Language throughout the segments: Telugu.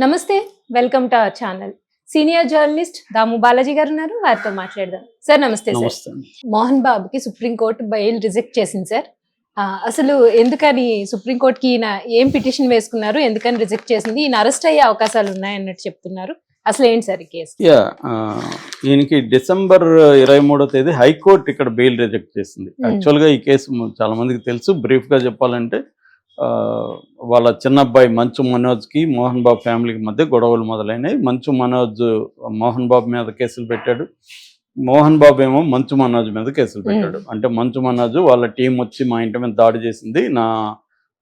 నమస్తే. Welcome to our channel. Senior journalist Damu Balaji గారు ఉన్నారు. వారితో మాట్లాడదాం. సార్ నమస్తే సార్. నమస్తే అండి. మోహన్ బాబుకి సుప్రీంకోర్టు బెయిల్ రిజెక్ట్ చేసింది సార్. అసలు ఎందుకని సుప్రీంకోర్టుకి ఈయన ఏం పిటిషన్ వేసుకున్నారు, ఎందుకని రిజెక్ట్ చేసింది, ఈయన అరెస్ట్ అయ్యే అవకాశాలు ఉన్నాయన్నట్టు చెప్తున్నారు. అసలు ఏంటి సార్ ఈ కేసు? ఈయనకి డిసెంబర్ 23వ తేదీ హైకోర్టు ఇక్కడ బెయిల్ రిజెక్ట్ చేసింది. యాక్చువల్గా ఈ కేసు చాలా మందికి తెలుసు. బ్రీఫ్గా చెప్పాలంటే వాళ్ళ చిన్న అబ్బాయి మంచు మనోజ్కి మోహన్ బాబు ఫ్యామిలీకి మధ్య గొడవలు మొదలైనవి. మంచు మనోజ్ మోహన్ బాబు మీద కేసులు పెట్టాడు, మోహన్ బాబు ఏమో మంచు మనోజ్ మీద కేసులు పెట్టాడు. అంటే మంచు మనోజ్ వాళ్ళ టీం వచ్చి మా ఇంటి మీద దాడి చేసింది, నా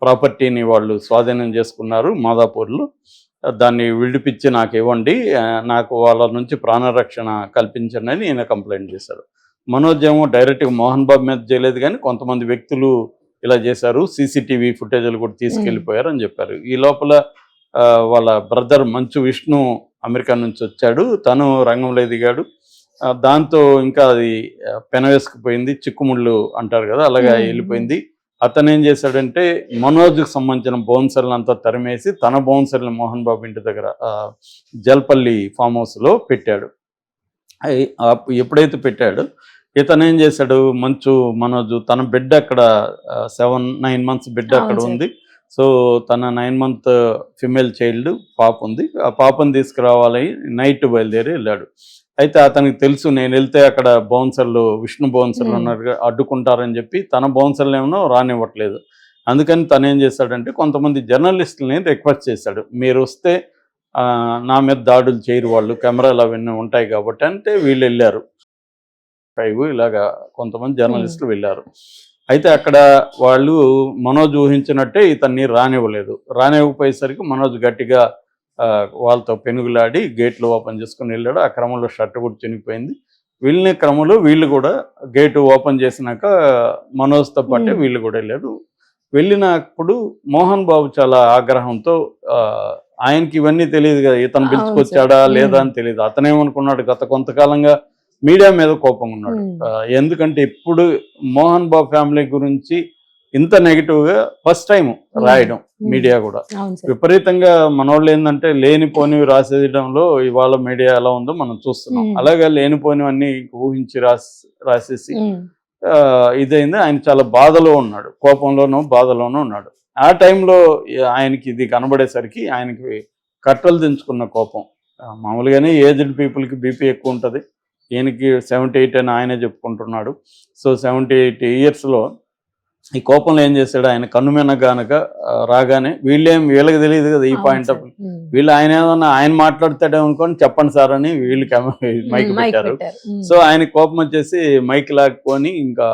ప్రాపర్టీని వాళ్ళు స్వాధీనం చేసుకున్నారు మాదాపూర్లో, దాన్ని విడిపించి నాకు ఇవ్వండి, నాకు వాళ్ళ నుంచి ప్రాణరక్షణ కల్పించండి అని ఈయన కంప్లైంట్ చేశారు. మనోజ్ ఏమో డైరెక్ట్గా మోహన్ బాబు మీద చేయలేదు, కానీ కొంతమంది వ్యక్తులు ఇలా చేశారు, సీసీటీవీ ఫుటేజ్లు కూడా తీసుకెళ్ళిపోయారు అని చెప్పారు. ఈ లోపల వాళ్ళ బ్రదర్ మంచు విష్ణు అమెరికా నుంచి వచ్చాడు, తను రంగంలో దిగాడు. దాంతో ఇంకా అది పెనవేసుకుపోయింది, చిక్కుముళ్ళు అంటారు కదా, అలాగా వెళ్ళిపోయింది. అతను ఏం చేశాడంటే మనోజ్కి సంబంధించిన బౌన్సర్లు అంతా తరిమేసి తన బౌన్సర్లు మోహన్ బాబు ఇంటి దగ్గర జల్పల్లి ఫామ్ హౌస్లో పెట్టాడు. ఎప్పుడైతే పెట్టాడో ఇతను ఏం చేశాడు, మంచు మనోజ్ తన బిడ్డ అక్కడ 9 months బిడ్డ అక్కడ ఉంది. సో తన 9 month ఫిమేల్ చైల్డ్ పాప ఉంది, ఆ పాపను తీసుకురావాలి నైట్ బయలుదేరి వెళ్ళాడు. అయితే అతనికి తెలుసు నేను వెళ్తే అక్కడ బౌన్సర్లు విష్ణు బౌన్సర్లు ఉన్నారు అడ్డుకుంటారని చెప్పి తన బౌన్సర్లు ఏమో రానివ్వట్లేదు. అందుకని తను ఏం చేశాడంటే కొంతమంది జర్నలిస్టులని రిక్వెస్ట్ చేశాడు, మీరు వస్తే నా మీద దాడులు చేయరు, వాళ్ళు కెమెరాలు అవన్నీ ఉంటాయి కాబట్టి. అంటే వీళ్ళు వెళ్ళారు, 5 ఇలాగా కొంతమంది జర్నలిస్టులు వెళ్ళారు. అయితే అక్కడ వాళ్ళు మనోజ్ ఊహించినట్టే ఇతన్ని రానివ్వలేదు. రానివ్వకపోయేసరికి మనోజ్ గట్టిగా వాళ్ళతో పెనుగులాడి గేట్లు ఓపెన్ చేసుకుని వెళ్ళాడు. ఆ క్రమంలో షర్ట్ కూడా చినిగిపోయింది. వెళ్ళిన క్రమంలో వీళ్ళు కూడా గేటు ఓపెన్ చేసినాక మనోజ్తో పాటే వీళ్ళు కూడా వెళ్ళారు. వెళ్ళినప్పుడు మోహన్ బాబు చాలా ఆగ్రహంతో, ఆయనకి ఇవన్నీ తెలియదు కదా, ఇతను పిలుచుకొచ్చాడా లేదా అని తెలియదు. అతనేమనుకున్నాడు, గత కొంతకాలంగా మీడియా మీద కోపంగా ఉన్నాడు. ఎందుకంటే ఇప్పుడు మోహన్ బాబు ఫ్యామిలీ గురించి ఇంత నెగిటివ్గా ఫస్ట్ టైం రాయడం మీడియా కూడా. విపరీతంగా మనోళ్ళు ఏంటంటే లేనిపోనివి రాసేయడంలో ఇవాళ మీడియా ఎలా ఉందో మనం చూస్తున్నాం. అలాగే లేనిపోనివన్నీ ఊహించి రాసేసి ఇదైంది. ఆయన చాలా బాధలో ఉన్నాడు, కోపంలోనూ బాధలోనూ ఉన్నాడు. ఆ టైంలో ఆయనకి ఇది కనబడేసరికి ఆయనకి కట్టలు దించుకున్న కోపం. మామూలుగానే ఏజ్డ్ పీపుల్కి బీపీ ఎక్కువ ఉంటుంది, ఈయనకి 78 అని ఆయనే చెప్పుకుంటున్నాడు. సో 78 yearsలో ఈ కోపంలో ఏం చేశాడు, ఆయన కన్నుమిన గనక రాగానే వీళ్ళకి తెలియదు కదా ఈ పాయింట్ ఆఫ్, వీళ్ళు ఆయన ఏమన్నా ఆయన మాట్లాడతాడేమో అనుకోని చెప్పండి సార్ అని వీళ్ళు మైక్ పెట్టారు. సో ఆయన కోపం వచ్చేసి మైక్ లాక్కొని ఇంకా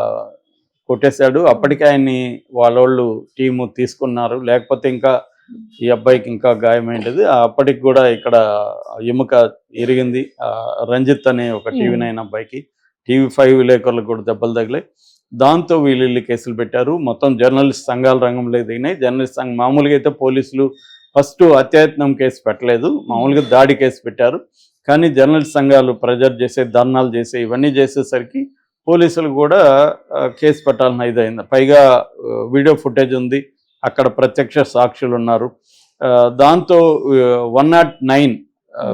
కొట్టేశాడు. అప్పటికే ఆయన్ని వాళ్ళోళ్ళు టీము తీసుకున్నారు, లేకపోతే ఇంకా ఈ అబ్బాయికి ఇంకా గాయమైంది. అప్పటికి కూడా ఇక్కడ ఎముక ఎరిగింది. రంజిత్ అనే ఒక TV9 అబ్బాయికి, TV5 విలేకరులకు కూడా దెబ్బలు తగిలాయి. దాంతో వీళ్ళు కేసులు పెట్టారు. మొత్తం జర్నలిస్ట్ సంఘాల రంగంలో దిగినాయి. జర్నలిస్ట్ సంఘం మామూలుగా అయితే పోలీసులు ఫస్ట్ అత్యయత్నం కేసు పెట్టలేదు, మామూలుగా దాడి కేసు పెట్టారు. కానీ జర్నలిస్ట్ సంఘాలు ప్రెజర్ చేసే, ధర్నాలు చేసే, ఇవన్నీ చేసేసరికి పోలీసులు కూడా కేసు పెట్టాలని ఇదైంది. పైగా వీడియో ఫుటేజ్ ఉంది, అక్కడ ప్రత్యక్ష సాక్షులు ఉన్నారు. దాంతో 109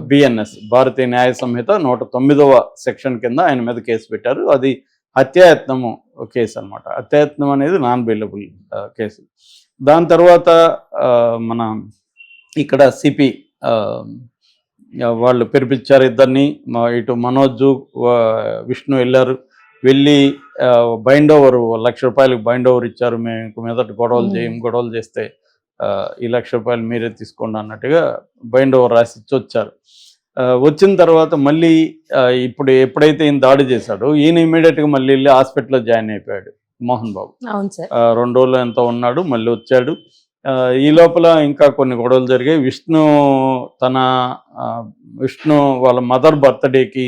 BNS భారతీయ న్యాయ సంహిత 109వ సెక్షన్ కింద ఆయన మీద కేసు పెట్టారు. అది హత్యాయత్నము కేసు అనమాట. హత్యాయత్నం అనేది నాన్ బెయిలబుల్ కేసు. దాని తర్వాత మన ఇక్కడ సిపి వాళ్ళు పిలిపించారు ఇద్దరిని. ఇటు మనోజ్ విష్ణు వెళ్ళారు. వెళ్ళి బైండ్ ఓవర్ ₹1,00,000 బైండ్ ఓవర్ ఇచ్చారు, మేము ఇంక మీదట గొడవలు చేస్తే ఈ ₹1,00,000 మీరే తీసుకోండి అన్నట్టుగా బైండ్ ఓవర్ రాసి వచ్చారు. వచ్చిన తర్వాత మళ్ళీ ఇప్పుడు ఎప్పుడైతే ఈయన దాడి చేశాడో ఈయన ఇమీడియట్గా మళ్ళీ వెళ్ళి హాస్పిటల్లో జాయిన్ అయిపోయాడు మోహన్ బాబు. 2 రోజులు ఎంతో ఉన్నాడు, మళ్ళీ వచ్చాడు. ఈ లోపల ఇంకా కొన్ని గొడవలు జరిగాయి. విష్ణు వాళ్ళ మదర్ బర్త్డేకి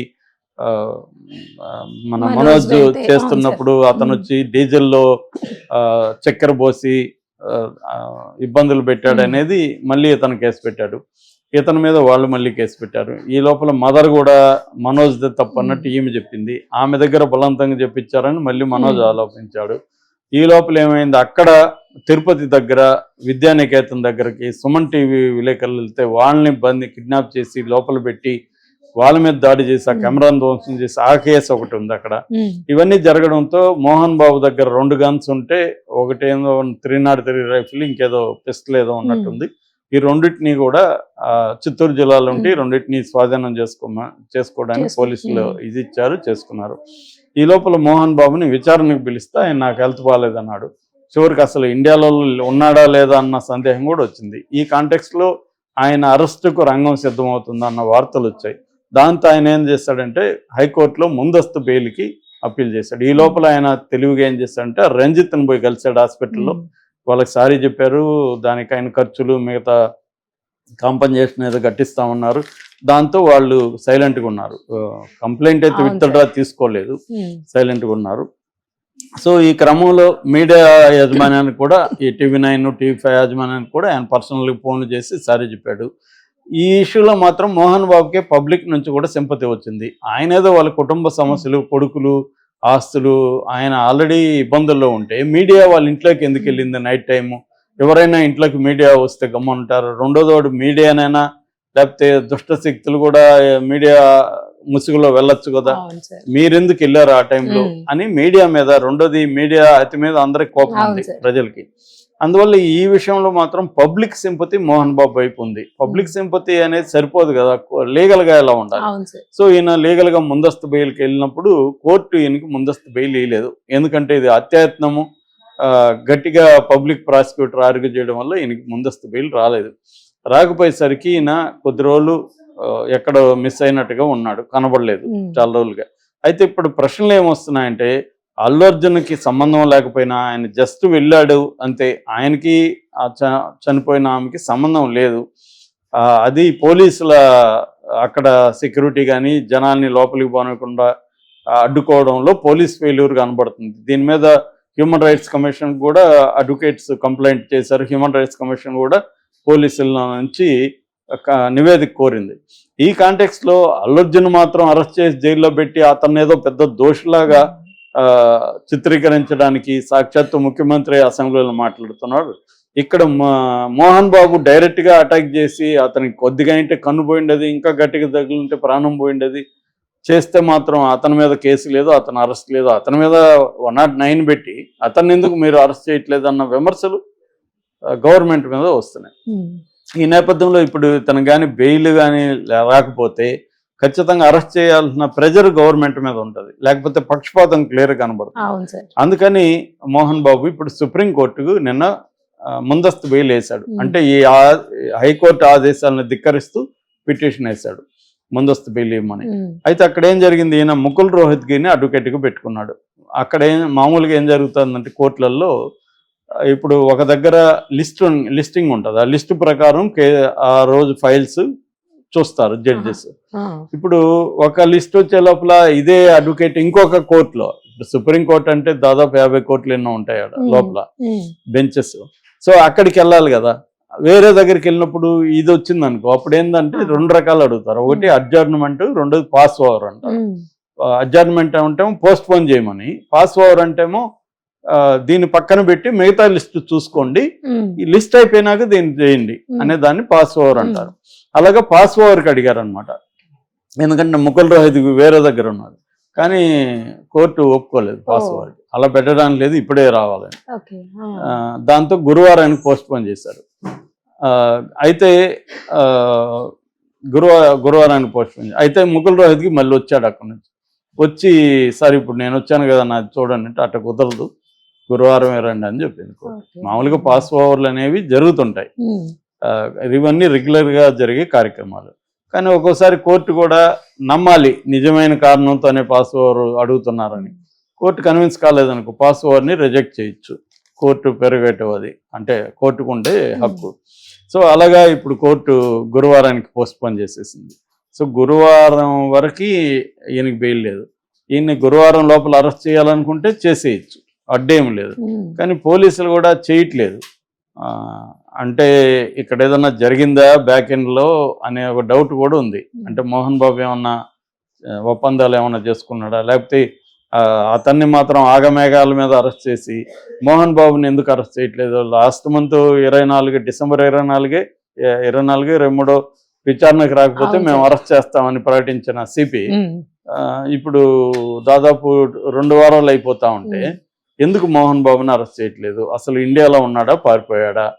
మన మనోజ్ చేస్తున్నప్పుడు అతను వచ్చి డీజిల్లో చక్కెర పోసి ఇబ్బందులు పెట్టాడు అనేది మళ్ళీ ఇతను కేసు పెట్టాడు. ఇతని మీద వాళ్ళు మళ్ళీ కేసు పెట్టారు. ఈ లోపల మదర్ కూడా మనోజ్ తప్పు అన్నట్టు ఈమె చెప్పింది, ఆమె దగ్గర బలవంతంగా చెప్పించారని మళ్ళీ మనోజ్ ఆరోపించాడు. ఈ లోపల ఏమైంది, అక్కడ తిరుపతి దగ్గర విద్యానికేతన్ దగ్గరకి సుమన్ టీవీ విలేకరులు వెళ్తే వాళ్ళని కిడ్నాప్ చేసి లోపల పెట్టి వాళ్ళ మీద దాడి చేసి ఆ కెమెరాను ధ్వంసం చేసి ఆ కేసు ఒకటి ఉంది అక్కడ. ఇవన్నీ జరగడంతో మోహన్ బాబు దగ్గర 2 గన్స్ ఉంటే ఒకటేదో 303 రైఫిల్, ఇంకేదో పిస్టల్ ఏదో ఉన్నట్టుంది. ఈ రెండింటినీ కూడా చిత్తూరు జిల్లాలో ఉండి రెండింటినీ స్వాధీనం చేసుకోవడానికి పోలీసులు ఇది ఇచ్చారు, చేసుకున్నారు. ఈ లోపల మోహన్ బాబుని విచారణకు పిలిస్తే ఆయన నాకు హెల్త్ బాగాలేదన్నాడు. చివరికి అసలు ఇండియాలో ఉన్నాడా లేదా అన్న సందేహం కూడా వచ్చింది. ఈ కాంటెక్స్లో ఆయన అరెస్టుకు రంగం సిద్ధమవుతుందన్న వార్తలు వచ్చాయి. దాంతో ఆయన ఏం చేస్తాడంటే హైకోర్టులో ముందస్తు బెయిల్కి అప్పీల్ చేశాడు. ఈ లోపల ఆయన తెలివిగా ఏం చేశాడంటే రంజిత్ని పోయి కలిశాడు హాస్పిటల్లో. వాళ్ళకి సారీ చెప్పారు, దానికి ఆయన ఖర్చులు మిగతా కాంపన్సేషన్ ఏదో కట్టిస్తామన్నారు. దాంతో వాళ్ళు సైలెంట్గా ఉన్నారు. కంప్లైంట్ అయితే విత్డ్రా తీసుకోలేదు, సైలెంట్గా ఉన్నారు. సో ఈ క్రమంలో మీడియా యాజమాన్యానికి కూడా ఈ TV9, TV5 యాజమాన్యానికి కూడా ఆయన పర్సనల్గా ఫోన్లు చేసి సారీ చెప్పాడు. ఈ ఇష్యూలో మాత్రం మోహన్ బాబుకే పబ్లిక్ నుంచి కూడా సింపతి వచ్చింది. ఆయన ఏదో వాళ్ళ కుటుంబ సమస్యలు, కొడుకులు, ఆస్తులు, ఆయన ఆల్రెడీ ఇబ్బందుల్లో ఉంటే మీడియా వాళ్ళ ఇంట్లోకి ఎందుకు వెళ్ళింది నైట్ టైము? ఎవరైనా ఇంట్లోకి మీడియా వస్తే గమ్ముంటారు. రెండోదోడు మీడియానైనా లేకపోతే దుష్ట శక్తులు కూడా మీడియా ముసుగులో వెళ్ళొచ్చు కదా, మీరెందుకు వెళ్ళారు ఆ టైంలో అని మీడియా మీద, రెండోది మీడియా అతి మీద అందరికి కోపం ఉంది ప్రజలకి. అందువల్ల ఈ విషయంలో మాత్రం పబ్లిక్ సింపతి మోహన్ బాబు వైపు ఉంది. పబ్లిక్ సింపతి అనేది సరిపోదు కదా, లీగల్ గా ఎలా ఉండాలి. సో ఈయన లీగల్ గా ముందస్తు బెయిల్కి వెళ్ళినప్పుడు కోర్టు ఈయనకి ముందస్తు బెయిల్ ఇవ్వలేదు. ఎందుకంటే ఇది అత్యాయత్నము, గట్టిగా పబ్లిక్ ప్రాసిక్యూటర్ ఆర్గ్యూ చేయడం వల్ల ఈయనకి ముందస్తు బెయిల్ రాలేదు. రాకపోయేసరికి ఈయన కొద్ది రోజులు ఎక్కడో మిస్ అయినట్టుగా ఉన్నాడు, కనబడలేదు చాలా రోజులుగా. అయితే ఇప్పుడు ప్రశ్నలు ఏమొస్తున్నాయంటే, అల్లు అర్జున్కి సంబంధం లేకపోయినా ఆయన జస్ట్ వెళ్ళాడు అంతే, ఆయనకి చనిపోయిన ఆమెకి సంబంధం లేదు. అది పోలీసుల అక్కడ సెక్యూరిటీ కానీ జనాల్ని లోపలికి పోనకుండా అడ్డుకోవడంలో పోలీస్ ఫెయిల్యూర్ కనబడుతుంది. దీని మీద హ్యూమన్ రైట్స్ కమిషన్ కూడా అడ్వకేట్స్ కంప్లైంట్ చేశారు. హ్యూమన్ రైట్స్ కమిషన్ కూడా పోలీసుల నుంచి నివేదిక కోరింది. ఈ కాంటెక్స్లో అల్లు అర్జున్ మాత్రం అరెస్ట్ చేసి జైల్లో పెట్టి అతన్ని ఏదో పెద్ద దోషులాగా చిత్రీకరించడానికి సాక్షాత్తు ముఖ్యమంత్రి అసెంబ్లీలో మాట్లాడుతున్నాడు. ఇక్కడ మోహన్ బాబు డైరెక్ట్గా అటాక్ చేసి అతనికి కొద్దిగా అంటే కన్ను పోయిండేది, ఇంకా గట్టిగా తగిలింటే ప్రాణం పోయిండేది, చేస్తే మాత్రం అతని మీద కేసు లేదు, అతను అరెస్ట్ లేదు, అతని మీద 109 పెట్టి అతన్ని ఎందుకు మీరు అరెస్ట్ చేయట్లేదు అన్న విమర్శలు గవర్నమెంట్ మీద వస్తున్నాయి. ఈ నేపథ్యంలో ఇప్పుడు తను కానీ బెయిల్ కానీ రాకపోతే ఖచ్చితంగా అరెస్ట్ చేయాల్సిన ప్రెజర్ గవర్నమెంట్ మీద ఉంటుంది, లేకపోతే పక్షపాతం క్లియర్ కనబడుతుంది. అందుకని మోహన్ బాబు ఇప్పుడు సుప్రీంకోర్టుకు నిన్న ముందస్తు బెయిల్ వేశాడు. అంటే ఈ హైకోర్టు ఆదేశాలను ధిక్కరిస్తూ పిటిషన్ వేశాడు ముందస్తు బెయిల్ ఇవ్వమని. అయితే అక్కడ ఏం జరిగింది, ఈయన ముకుల్ రోహత్గిని అడ్వకేట్గా పెట్టుకున్నాడు. అక్కడ మామూలుగా ఏం జరుగుతుందంటే కోర్టులలో ఇప్పుడు ఒక దగ్గర లిస్టింగ్ ఉంటుంది. ఆ లిస్టు ప్రకారం ఆ రోజు ఫైల్స్ చూస్తారు జడ్జెస్. ఇప్పుడు ఒక లిస్ట్ వచ్చే లోపల ఇదే అడ్వకేట్ ఇంకొక కోర్టులో, సుప్రీంకోర్టు అంటే దాదాపు 50 కోర్టులు ఎన్నో ఉంటాయి లోపల బెంచెస్. సో అక్కడికి వెళ్ళాలి కదా, వేరే దగ్గరికి వెళ్ళినప్పుడు ఇది వచ్చింది అనుకో, అప్పుడు ఏంటంటే 2 రకాలు అడుగుతారు. ఒకటి అడ్జర్న్మెంట్, రెండోది పాస్ ఓవర్ అంటారు. అడ్జర్న్మెంట్ అంటేమో పోస్ట్ పోన్ చేయమని, పాస్ ఓవర్ అంటేమో దీన్ని పక్కన పెట్టి మిగతా లిస్ట్ చూసుకోండి, ఈ లిస్ట్ అయిపోయినాక దీన్ని చేయండి అనే దాన్ని పాస్ ఓవర్ అంటారు. అలాగా పాస్ ఓవర్కి అడిగారు అనమాట. ఎందుకంటే ముకుల్ రోహిత్ వేరే దగ్గర ఉన్నారు, కానీ కోర్టు ఒప్పుకోలేదు పాస్ ఓవర్కి. అలా పెట్టడానికి లేదు, ఇప్పుడే రావాలని. దాంతో గురువారానికి పోస్ట్ పోన్ చేశారు. అయితే గురువారానికి పోస్ట్ పోన్ అయితే ముకుల్ రోహిత్కి మళ్ళీ వచ్చాడు అక్కడి నుంచి. వచ్చి సార్ ఇప్పుడు నేను వచ్చాను కదా నాది చూడండి అంటే, అట్ట కుదరదు, గురువారం రండి అని చెప్పింది కోర్టు. మామూలుగా పాస్ ఓవర్లు అనేవి జరుగుతుంటాయి, ఇవన్నీ రెగ్యులర్గా జరిగే కార్యక్రమాలు. కానీ ఒక్కోసారి కోర్టు కూడా నమ్మాలి నిజమైన కారణంతోనే పాస్ ఓవర్ అడుగుతున్నారని. కోర్టు కన్విన్స్ కాలేదనుకో పాస్ ఓవర్ని రిజెక్ట్ చేయొచ్చు, కోర్టు పెరగటం అది అంటే కోర్టుకు ఉండే హక్కు. సో అలాగా ఇప్పుడు కోర్టు గురువారానికి పోస్ట్పోన్ చేసేసింది. సో గురువారం వరకు ఈయనకి బెయిల్ లేదు. ఈయన్ని గురువారం లోపల అరెస్ట్ చేయాలనుకుంటే చేసేయచ్చు, అడ్డేం లేదు. కానీ పోలీసులు కూడా చేయట్లేదు. అంటే ఇక్కడ ఏదన్నా జరిగిందా బ్యాక్ ఎండ్లో అనే ఒక డౌట్ కూడా ఉంది. అంటే మోహన్ బాబు ఏమన్నా ఒప్పందాలు ఏమన్నా చేసుకున్నాడా, లేకపోతే అతన్ని మాత్రం ఆగమేఘాల మీద అరెస్ట్ చేసి మోహన్ బాబుని ఎందుకు అరెస్ట్ చేయట్లేదు? లాస్ట్ మంత్ 24 డిసెంబర్ 24 23 విచారణకు రాకపోతే అవును మేము సార్. అరెస్ట్ చేస్తామని ప్రకటించిన సిపి ఉమ్, ఇప్పుడు దాదాపు 2 వారాలు అయిపోతా ఉంటే ఉమ్. ఎందుకు మోహన్ బాబుని అరెస్ట్ చేయట్లేదు? అసలు ఇండియాలో ఉన్నాడా, పారిపోయాడా?